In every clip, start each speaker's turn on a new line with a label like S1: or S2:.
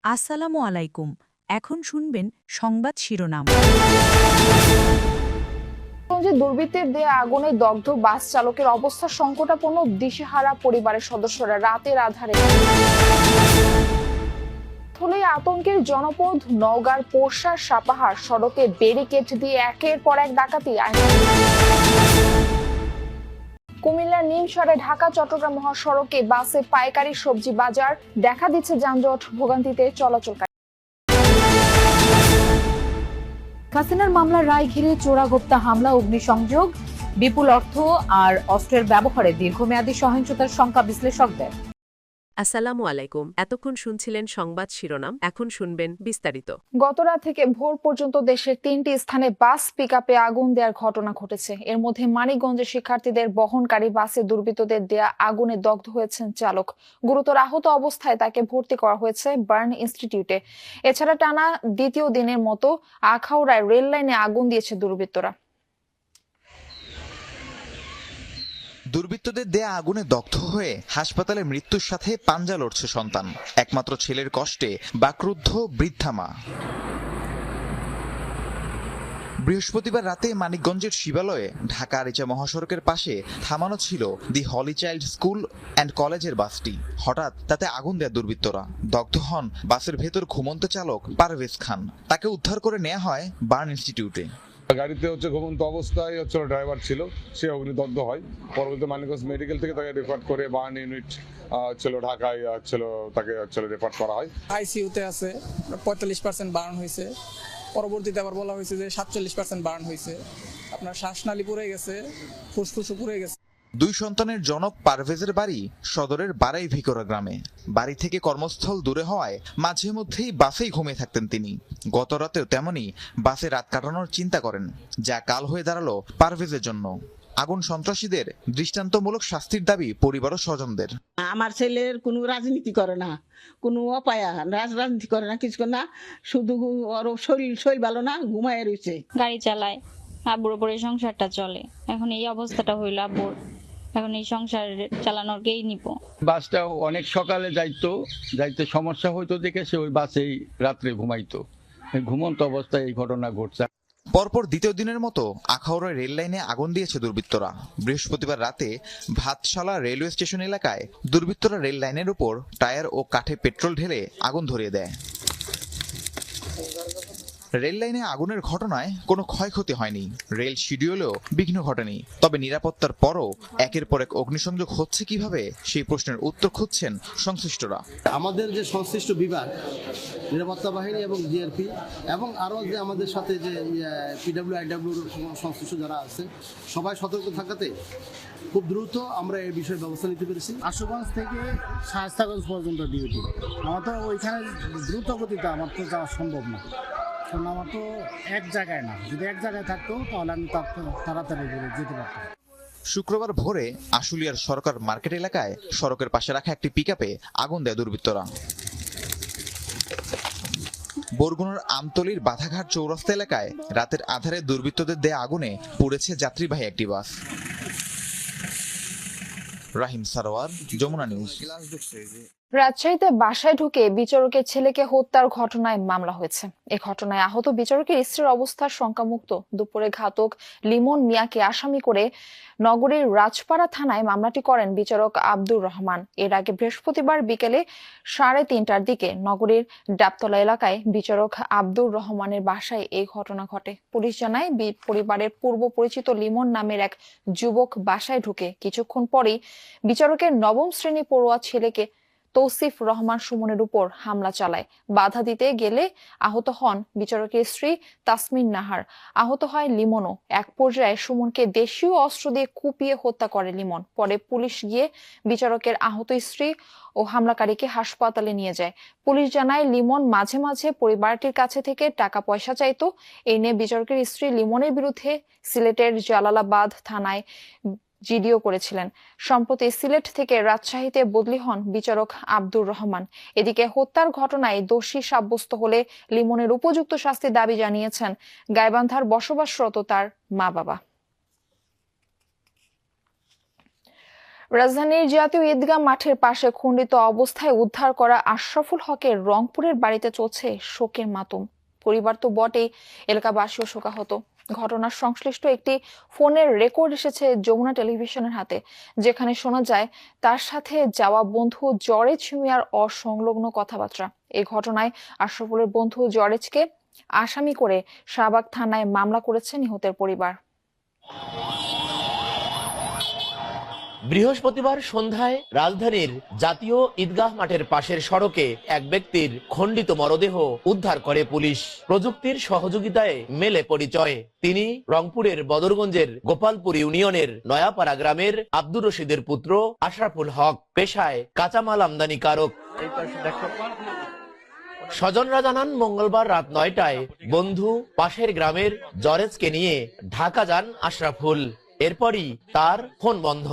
S1: আসসালামু আলাইকুম। এখন শুনবেন সংবাদ শিরোনাম।
S2: দুর্বৃত্তের দেয়া আগুনে দগ্ধ বাস চালকের অবস্থা সংকটাপন্ন, দিশেহারা পরিবারের সদস্যরা রাতের আধারে। ফলে আতঙ্কের জনপদ নওগাঁর পোরশা সাপাহার সড়কে ব্যারিকেড দিয়ে একের পর এক ডাকাতি। কুমিল্লার নিমসারে ঢাকা চট্টগ্রাম মহাসড়কে বাসে পাইকারি সবজি বাজার, দেখা দিচ্ছে যানজট, ভোগান্তিতে চলাচলকারী।
S3: হাসিনার মামলার রায় ঘিরে চোরাগোপ্তা হামলা, অগ্নিসংযোগ, বিপুল অর্থ আর অস্ত্রের ব্যবহারে দীর্ঘমেয়াদী সহিংসতার শঙ্কা বিশ্লেষকদের।
S4: আসসালামু আলাইকুম। এতক্ষণ শুনছিলেন সংবাদ শিরোনাম, এখন শুনবেন বিস্তারিত।
S2: গতরাত থেকে ভোর পর্যন্ত দেশের 3টি স্থানে বাস পিকআপে আগুন দেওয়ার ঘটনা ঘটেছে। এর মধ্যে মানিকগঞ্জে শিক্ষার্থীদের বহনকারী বাসে দুর্বৃত্তদের দেয়া আগুনে দগ্ধ হয়েছেন চালক। গুরুতর আহত অবস্থায় তাকে ভর্তি করা হয়েছে বার্ন ইনস্টিটিউটে। এছাড়া টানা দ্বিতীয় দিনের মতো আখাউড়ায় রেল লাইনে আগুন দিয়েছে দুর্বৃত্তরা।
S5: দুর্বৃত্তদের দেয়া আগুনে দগ্ধ হয়ে হাসপাতালে মৃত্যুর সাথে পাঞ্জা লড়ছে সন্তান। একমাত্র ছেলের কষ্টে বাকরুদ্ধ বৃদ্ধা মা। বৃহস্পতিবার রাতে মানিকগঞ্জের শিবালয়ে ঢাকা আরিচা মহাসড়কের পাশে থামানো ছিল দি হলি চাইল্ড স্কুল অ্যান্ড কলেজের বাসটি। হঠাৎ তাতে আগুন দেয় দুর্বৃত্তরা। দগ্ধ হন বাসের ভেতর ঘুমন্ত চালক পারভেজ খান। তাকে উদ্ধার করে নেওয়া হয় বার্ন ইনস্টিটিউটে।
S6: গাড়িতে ঘুমন্ত অবস্থায় ড্রাইভার ছিল, সে অগ্নিদগ্ধ হয়। পরবর্তীতে মানিকগঞ্জ মেডিকেল থেকে তাকে রেফার করে বার্ন ইউনিট ঢাকায় তাকে রেফার করা হয়।
S7: আইসিইউতে আছে, 45% বার্ন হয়েছে। পরবর্তীতে আবার বলা হয়েছে যে 47% বার্ন হয়েছে। আপনার শ্বাসনালী পুড়ে গেছে, ফুসফুসও পুড়ে গেছে।
S5: দুই সন্তানের জনক পারভেজের বাড়ি সদরের বারাই ভিকরা গ্রামে। বাড়ি থেকে কর্মস্থল দূরে হওয়ায় মাঝে মধ্যেই বাসেই ঘুমিয়ে থাকতেন তিনি। গত রাতেও তেমনি বাসে রাত কাটানোর চিন্তা করেন, যা কাল হয়ে দাঁড়ালো পারভেজের জন্য। আগুন সন্ত্রাসীদের দৃষ্টান্তমূলক শাস্তির দাবি পরিবার ও স্বজনদের।
S8: আমার ছেলের কোনো রাজনীতি করে না, কোনো অপায়া রাজনীতি করে না, কিছু না, শুধু ওর শরীর ভালো না, ঘুমায় রয়েছে।
S9: গাড়ি চালায়, আব্বুর উপরে সংসারটা চলে। এখন এই অবস্থাটা হইল আব্বুর, এখন এই সংসার চালানোর কেই নিব।
S10: বাসটা অনেক সকালে যাইতে সমস্যা হইতো দেখে সে ওই বাসেই রাত্রে ঘুমাইতো। ঘুমন্ত অবস্থায় এই ঘটনা ঘটছে।
S5: পরপর দ্বিতীয় দিনের মতো আখাউড়া রেল লাইনে আগুন দিয়েছে দুর্বৃত্তরা। বৃহস্পতিবার রাতে ভাতশালা রেলওয়ে স্টেশন এলাকায় দুর্বৃত্তরা রেল লাইনের উপর টায়ার ও কাঠে পেট্রোল ঢেলে আগুন ধরিয়ে দেয়। রেল লাইনে আগুনের ঘটনায় কোনো ক্ষয়ক্ষতি হয়নি, রেল শিডিউলেও বিঘ্ন ঘটেনি। তবে নিরাপত্তার পরও একের পর এক অগ্নিসংযোগ হচ্ছে কিভাবে, সেই প্রশ্নের উত্তর খুঁজছেন সংশ্লিষ্টরা।
S11: আমাদের যে সংশ্লিষ্ট বিভাগ, নিরাপত্তা বাহিনী এবং জিআরপি এবং আরও যে আমাদের সাথে যে পিডব্লিউআইডব্লিউর সংশ্লিষ্ট যারা আছে, সবাই সতর্ক থাকাতে খুব দ্রুত আমরা এই বিষয়ে ব্যবস্থা নিতে পেরেছি।
S12: আশুগঞ্জ থেকে শায়েস্তাগঞ্জ পর্যন্ত ডিউটি। আমার তো ওইখানে দ্রুত গতিতে আমার তো যাওয়া সম্ভব না, কারণ আমার তো এক জায়গায় না। যদি এক জায়গায় থাকতো তাহলে আমি তাড়াতাড়ি যেতে পারতাম।
S5: শুক্রবার ভোরে আশুলিয়ার সরকার মার্কেট এলাকায় সড়কের পাশে রাখা একটি পিকআপে আগুন দেয় দুর্বৃত্তরা। বরগুনার আমতলীর বাধাঘাট চৌরাস্তা এলাকায় রাতের আধারে দুর্বৃত্তদের দেয়া আগুনে পুড়েছে যাত্রীবাহী একটি বাস। রাহিম সারোয়ার, যমুনা নিউজ।
S2: রাজশাহীতে বাসায় ঢুকে বিচারকের ছেলেকে হত্যার ঘটনায় মামলা হয়েছে। এ ঘটনায় আহত বিচারকের স্ত্রীর অবস্থার শঙ্কামুক্ত। দুপুরে ঘাতক লিমন মিয়াকে আসামি করে নগরীর রাজপাড়া থানায় মামলাটি করেন বিচারক আব্দুর রহমান। এর আগে বৃহস্পতিবার বিকেলে 3:30টার দিকে নগরীর ডাবতলা এলাকায় বিচারক আব্দুর রহমানের বাসায় এই ঘটনা ঘটে। পুলিশ জানায়, পরিবারের পূর্ব পরিচিত লিমন নামের এক যুবক বাসায় ঢুকে কিছুক্ষণ পরেই বিচারকের 9ম শ্রেণী পড়ুয়া ছেলেকে তৌসিফ রহমান সুমনের উপর হামলা চালায়। বাধা দিতে গেলে আহত হন বিচারকের স্ত্রী তাসমিন নাহার। আহত হয় লিমনও। এক পর্যায়ে সুমনকে দেশীয় অস্ত্র দিয়ে কুপিয়ে হত্যা করে লিমন। পরে পুলিশ গিয়ে বিচারকের আহত স্ত্রী ও হামলাকারীকে হাসপাতালে নিয়ে যায়। পুলিশ জানায়, লিমন মাঝে মাঝে পরিবারটির কাছে থেকে টাকা পয়সা চাইতো। এই নিয়ে বিচারকের স্ত্রী লিমনের বিরুদ্ধে সিলেটের জালালাবাদ থানায় জিডিও করেছিলেন। সম্প্রতি সিলেট থেকে রাজশাহীতে বদলি হন বিচারক আব্দুর রহমান। এদিকে হত্যার ঘটনায় দোষী সাব্যস্ত হলে লিমনের উপযুক্ত শাস্তির দাবি জানিয়েছেন গাইবান্ধার বসবাসরত তার মা বাবা। রাজধানীর জাতীয় ঈদগাহ মাঠের পাশে খণ্ডিত অবস্থায় উদ্ধার করা আশরাফুল হকের রংপুরের বাড়িতে চলছে শোকের মাতম। পরিবার তো বটেই, এলাকাবাসীও শোকাহত। ঘটনার সংশ্লিষ্ট একটি ফোনের রেকর্ড এসেছে যমুনা টেলিভিশনের হাতে, যেখানে শোনা যায় তার সাথে যাওয়া বন্ধু জরেজ মিয়ার অসংলগ্ন কথাবার্তা। এই ঘটনায় আশরাফুলের বন্ধু জরেজকে আসামি করে শাহবাগ থানায় মামলা করেছে নিহতের পরিবার।
S13: বৃহস্পতিবার সন্ধ্যায় রাজধানীর জাতীয় ঈদগাহ মাঠের পাশের সড়কে এক ব্যক্তির খণ্ডিত মরদেহ উদ্ধার করে পুলিশ। প্রযুক্তির সহযোগিতায় মেলে পরিচয়। তিনি রংপুরের বদরগঞ্জের গোপালপুর ইউনিয়নের নয়াপাড়া গ্রামের আব্দুর রশিদের পুত্র আশরাফুল হক, পেশায় কাঁচামাল আমদানিকারক। স্বজনরা জানান, মঙ্গলবার রাত 9টায় বন্ধু পাশের গ্রামের জরেজকে নিয়ে ঢাকা যান আশরাফুল। এরপরই তার ফোন বন্ধ।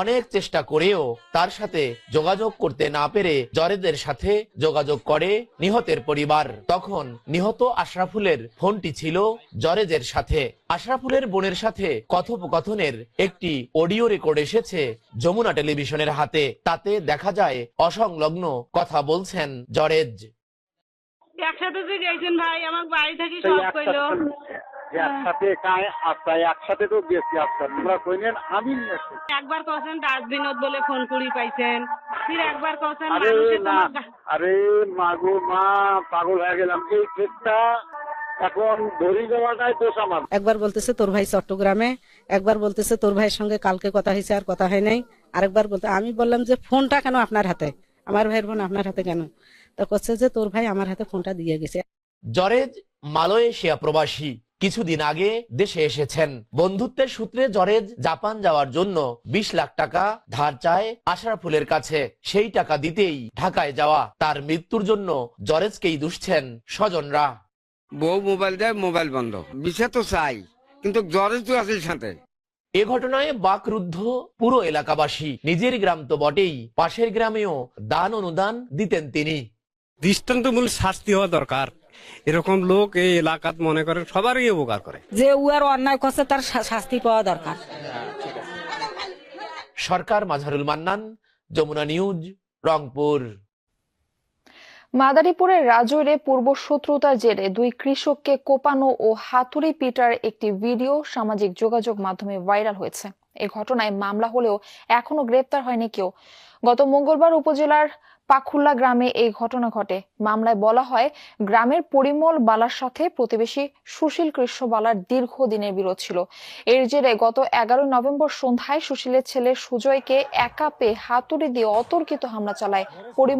S13: অনেক চেষ্টা করেও তার সাথে যোগাযোগ করতে না পেরে জরেজের সাথে যোগাযোগ করে নিহতের পরিবার। তখন নিহত আশরাফুলের ফোনটি ছিল জরেজের সাথে। আশরাফুলের বোনের সাথে কথোপকথনের একটি অডিও রেকর্ড এসেছে যমুনা টেলিভিশনের হাতে। তাতে দেখা যায় অসংলগ্ন কথা বলছেন জরেজ।
S14: একসাথে যে গেছেন ভাই, আমার বাড়ি থেকে সব কইলো একসাথে তো গেছি। তোমরা কইলেন আমি একবার কছেন ডাস্টবিনত বলে ফোন করি পাইছেন, ফির একবার কছেন আরে মাগো মা পাগল হয়ে গেলাম। এই কেসটা এখন ধরে যাওয়াটাই দোষ আমার।
S15: একবার বলতেছে তোর ভাই চট্টগ্রামে, একবার বলতেছে তোর ভাইয়ের সঙ্গে কালকে কথা হয়েছে আর কথা হয় নাই, আরেকবার বলতে আমি বললাম যে ফোনটা কেন আপনার হাতে, আমার ভাইয়ের ফোন আপনার হাতে কেন? তো করছে যে তোর ভাই আমার হাতে ফোনটা দিয়ে গেছে।
S13: জরেজ মালয়েশিয়া প্রবাসী, কিছুদিন আগে দেশে এসেছেন। বন্ধুত্বের সূত্রে জরেজ জাপান যাওয়ার জন্য 20 লাখ টাকা ধার চায় আশরাফুলের কাছে। সেই টাকা দিতেই ঢাকায় যাওয়া। তার মৃত্যুর জন্য জরেজকেই দুষছেন স্বজনরা।
S16: বউ মোবাইল দেয়, মোবাইল বন্ধ। বিষয় তো চাই, কিন্তু জরেজ তো আছে সাথে।
S13: এ ঘটনায় বাকরুদ্ধ পুরো এলাকাবাসী। নিজের গ্রাম তো বটেই, পাশের গ্রামেও দান অনুদান দিতেন তিনি।
S17: দৃষ্টান্তমূলক শাস্তি হওয়া দরকার। এরকম লোক এই এলাকাত মনে করেন সবারই উপকার করে।
S15: যে উয়ার অন্যায় করছে তার শাস্তি পাওয়া দরকার।
S13: সরকার মাঝারুল মান্নান, যমুনা নিউজ, রংপুর।
S2: মাদারীপুরের রাজৈরে পূর্বশত্রুতার জেরে 2 কৃষককে কোপানো ও হাতুড়ি পিটার একটি ভিডিও সামাজিক যোগাযোগ মাধ্যমে ভাইরাল হয়েছে। এই ঘটনায় মামলা হলেও এখনো গ্রেপ্তার হয়নি কেউ। গত মঙ্গলবার উপজেলার পাখুল্লা গ্রামে এই ঘটনা ঘটে। মামলায় বলা হয়, গ্রামের পরিমল বালার সাথে প্রতিবেশী সুশীল কৃষ্ণ বালার দীর্ঘদিনের বিরোধ ছিল। এর জেরে গত 11 নভেম্বর সন্ধ্যায় সুশীলের ছেলে সুজয়কে একা পেয়ে হাতুড়ি দিয়ে অতর্কিত হামলা চালায় পরিমল।